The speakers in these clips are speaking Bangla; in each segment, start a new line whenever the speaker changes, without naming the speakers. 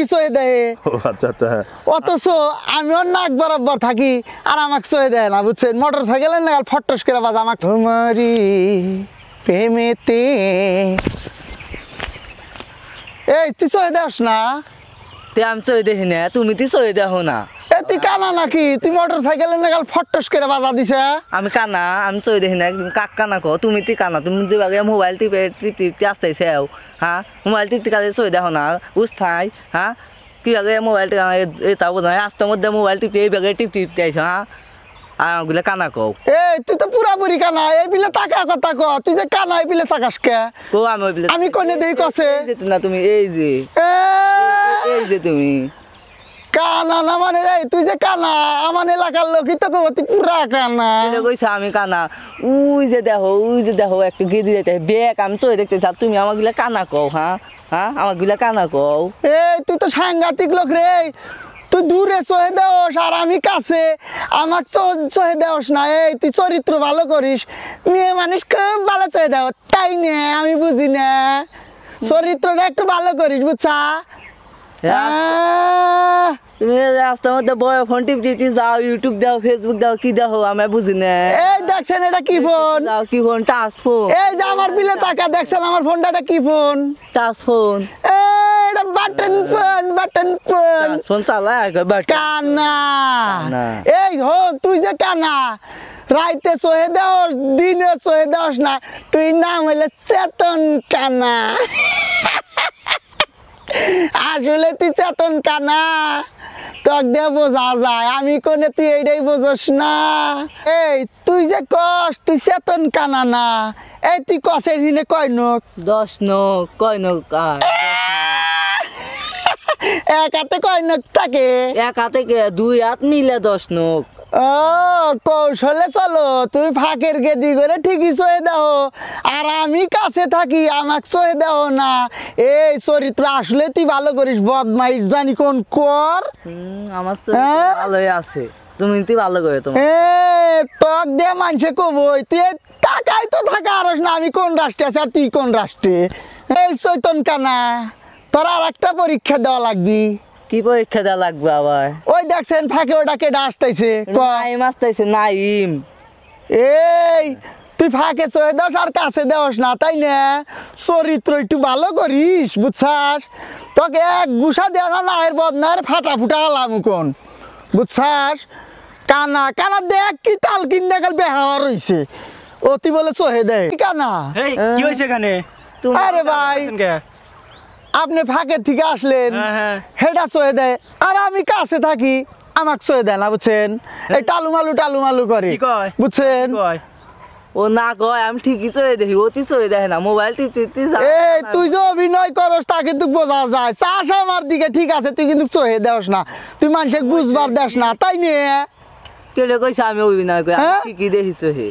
ঠিকই চয়ে দেয়।
আচ্ছা আচ্ছা হ্যাঁ।
অথচ আমিও নাক বরাবর থাকি আর আমাকে চয়ে দেয় না, বুঝছেন? মোটর সাইকেলের নাগাল ফটস করে বাজা আমাকে। তোমারই প্রেমেতে এই তুই চয়ে দেস না?
আমি চয়ে দেখি না, তুমি তো চয়ে দেখো না।
তুই কানা নাকি? তুই মোটর সাইকেলের নাগাল ফটস করে বাজা দিছে।
আমি কানা, আমি চয়ে দেখি না। তুমি কাক কানা কো, তুমি তি কানা। তুমি যে বাগে মোবাইল টিপে টিপতে আসতেছে, হ্যাঁ মোবাইল টিপতে কাজে চয়ে দেখো না উস্থাই, হ্যাঁ কি বাগে মোবাইল টিপা এটা বোঝা রাস্তার মধ্যে মোবাইল টিপতে এই বাগে টিপতে আইছো, হ্যাঁ আর ওগুলো কানা কও।
এই তুই তো পুরাপুরি কানা, এই বিলে টাকা কথা ক। তুই যে কানা এই বিলে টাকাস কে?
কো আমি ওই বিলে
আমি কোনে দেই কসে
না, তুমি এই যে এই যে তুমি
কানা না মানে এই তুই যে কানা, আমার এলাকার লোকই তো কব তুই পুরা কানা।
কইছে আমি কানা। ওই যে দেখো একটা গেদি যাইতে ব্যাগ আমি চয়ে দেখতে চা, তুমি আমার গুলা কানা কও, হ্যাঁ হ্যাঁ আমার গুলা কানা কও।
এই তুই তো সাংঘাতিক লোক রে। তুই দূরে চহে দেওস আর আমি কাছে, আমার চহে দেওস না। এই তুই চরিত্র ভালো করিস, মেয়ে মানুষ খুব ভালো চহে দেও, তাই নে? আমি বুঝি না, চরিত্রটা একটু ভালো করিস, বুঝছা?
তুমি রাস্তার মধ্যে বয় ফোন টিপটি যাও, ইউটিউব দাও, ফেসবুক দাও, কি দাও আমি বুঝি না।
এই দেখছেন এটা কি ফোন?
দাও কি ফোন? Touch phone.
এই যে আমার বিলে টাকা দেখছেন আমার ফোনটা, এটা কি ফোন?
Touch phone.
এটা button phone, button phone.
Phone চালায়
কানা। এই হো তুই যে কানা, রাইতে চহে দেওস, দিনে চহে দেওস না। তুই নাম হইলে চেতন কানা। আসলে তুই চেতন কানা, তোক দিয়ে বোঝা যায়। আমি কোনে তুই এইটাই বোঝস না। এই তুই যে কস তুই চেতন কানা না, এই তুই কসের হিনে কয় নোক?
10 নোক। কয় নোক?
এক হাতে কয় নোক থাকে?
এক হাতে 2 হাত মিলে 10 নোক।
ও কৌশলে চলো, তুই ফাঁকের গেদি করে ঠিকই চয়ে দাও আর আমি কাছে থাকি, আমাকে চয়ে দাও না। এই চরিত্র আসলে তুই ভালো করিস, বদমাইশ জানি কোন কর।
আমার চরিত্র ভালোই আছে, তুমি তো ভালো করে তোমার।
তক দিয়ে মানুষে কবই তুই টাকাই তো থাকা আরস না। আমি কোন রাষ্ট্রে আছি আর তুই কোন রাষ্ট্রে? এই চৈতন কানা, তোর আর একটা পরীক্ষা দেওয়া লাগবি।
কি পরীক্ষা দেওয়া লাগবে আবার?
ওই দেখছেন ফাঁকে ওটা কেডা আসতেছে?
নাইম আসতেছে। নাইম,
এই তুই ফাঁকে চয়ে দাস আর কাছে দেওস না, তাই না? চরিত্র একটু ভালো করিস, বুঝছাস? তোকে এক গুসা দেয়া না নায়ের বদনার ফাটা ফুটা আলাম কোন, বুঝছাস? কানা কানা দেখ কি টাল কিনে গেল বেহাওয়া রইছে, অতি বলে চহে দেয় কানা।
কি হয়েছে এখানে?
আরে ভাই আপনি ফাঁকের থেকে আসলেন, হেডা চয়ে দেয় আর আমি কাছে থাকি, আমাকে চয়ে দেয় না, বুঝছেন? এই টালু মালু করে, বুঝছেন?
ও না কয় আমি ঠিকই চয়ে দেখি, অতি চয়ে দেখে না। মোবাইল টিপতে
এই তুই যে অভিনয় করস তা কিন্তু বোঝা যায়। চাষ আমার দিকে ঠিক আছে, তুই কিন্তু চহে দেওস না, তুই মানুষকে বুঝবার দেস না, তাই নিয়ে
কেলে কইছে আমি অভিনয় করি? আমি ঠিকই দেখি চহে।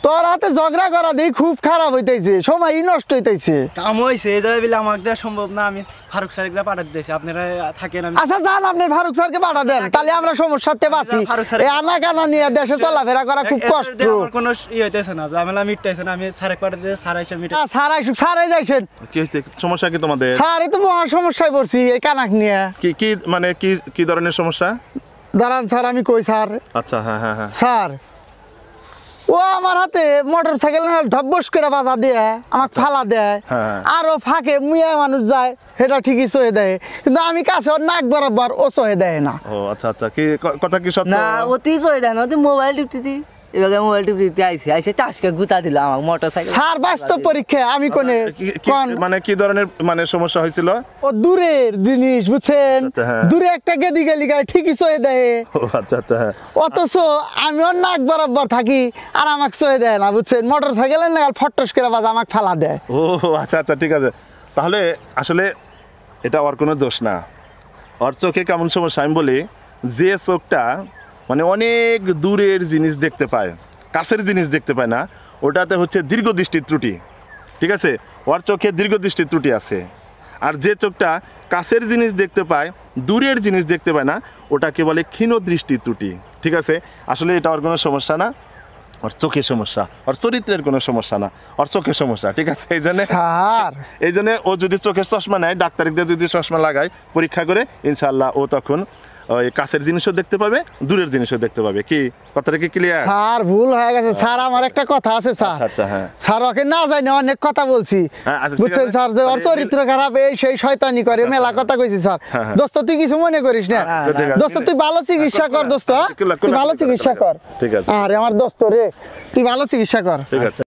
তোর হাতে ঝগড়া করা দেখি খুব খারাপ হইতেছে, সময় নষ্ট হইতেছে।
কাম হয়েছে এই জায়গায় বিলে আমাকে দেওয়া সম্ভব না। আমি ফারুক স্যারকে পাঠাতে দিয়েছি, আপনারা থাকেন। আমি
আচ্ছা যান, আপনি ফারুক স্যারকে পাঠা দেন, তাহলে আমরা সমস্যাতে বাঁচি। এই আনা কানা নিয়ে দেশে চলাফেরা করা খুব কষ্ট।
আমার কোনো হইতেছে না, ঝামেলা মিটতেছে না। আমি স্যারকে পাঠাতে দিয়েছি, স্যার এসে মিটে।
স্যার আইসুক, স্যারে যাইছেন।
কি হয়েছে? সমস্যা কি তোমাদের?
স্যার এই তো মহা সমস্যায় পড়ছি এই কানাক নিয়ে।
কি মানে কি ধরনের সমস্যা?
দাঁড়ান স্যার, আমি কই স্যার।
আচ্ছা হ্যাঁ হ্যাঁ হ্যাঁ
স্যার ও আমার হাতে মোটর সাইকেল ধব্বস করে বাজা দিয়ে আমাকে ফালা দেয়, আরো ফাঁকে মুয়া মানুষ যায়, সেটা ঠিকই চয়ে দেয়, কিন্তু আমি কাছে ওর নাক বরাবর ও চয়ে দেয় না।
ও আচ্ছা আচ্ছা, কি কথা কি সত্য?
না অতি চয়ে দেয় না, অতি মোবাইল টিপতে এবারে মোবাইল টিপতে আইসে টাসকে গুতা দিল আমার মোটর সাইকেল।
স্যার বাস্তব পরীক্ষা আমি কোনে
মানে কি ধরনের মানে সমস্যা হয়েছিল?
ও দূরের জিনিস, বুঝছেন? দূরে একটা গেদি গেলি গায়ে ঠিকই চয়ে দেয়।
ও আচ্ছা আচ্ছা হ্যাঁ।
অথচ আমি ওর নাক বরাবর থাকি আর আমাকে চয়ে দেয় না, বুঝছেন? মোটর সাইকেলের নাগাল ফটস করে বাজা আমাকে ফালা দেয়।
ও আচ্ছা আচ্ছা ঠিক আছে, তাহলে আসলে এটা ওর কোনো দোষ না। ওর চোখে কেমন সমস্যা আমি বলি, যে চোখটা মানে অনেক দূরের জিনিস দেখতে পায়, কাছের জিনিস দেখতে পায় না, ওটাতে হচ্ছে দীর্ঘদৃষ্টির ত্রুটি। ঠিক আছে, ওর চোখে দীর্ঘদৃষ্টির ত্রুটি আছে। আর যে চোখটা কাছের জিনিস দেখতে পায়, দূরের জিনিস দেখতে পায় না, ওটাকে বলে ক্ষীণ দৃষ্টির ত্রুটি। ঠিক আছে, আসলে এটা ওর কোনো সমস্যা না। ওর চোখের সমস্যা, ওর চরিত্রের কোনো সমস্যা না, ওর চোখের সমস্যা, ঠিক আছে?
স্যার
এই জন্য ও যদি চোখের চশমা নেয়, ডাক্তারদের যদি চশমা লাগায় পরীক্ষা করে, ইনশাল্লাহ ও তখন ওই কাছের জিনিসও দেখতে পাবে, দূরের জিনিসও দেখতে পাবে। কি কথাটা কি ক্লিয়ার?
স্যার ভুল হয়ে গেছে স্যার, আমার একটা কথা আছে স্যার।
আচ্ছা, হ্যাঁ।
স্যার ওকে না জানি অনেক কথা বলছি,
হ্যাঁ, আচ্ছা, ঠিক
বুঝছেন
আছে।
স্যার, যে ওর
মানে
চরিত্র খারাপ, এই সেই শয়তানি করে, মেলা কথা কইছি স্যার।
হ্যাঁ, হ্যাঁ।
দোস্ত তুই কিছু মনে করিস না,
ঠিক আছে।
দোস্ত তুই ভালো চিকিৎসা কর, দোস্ত তুই ভালো চিকিৎসা কর।
ঠিক আছে।
আরে আমার দোস্ত রে, তুই ভালো চিকিৎসা কর।
ঠিক আছে।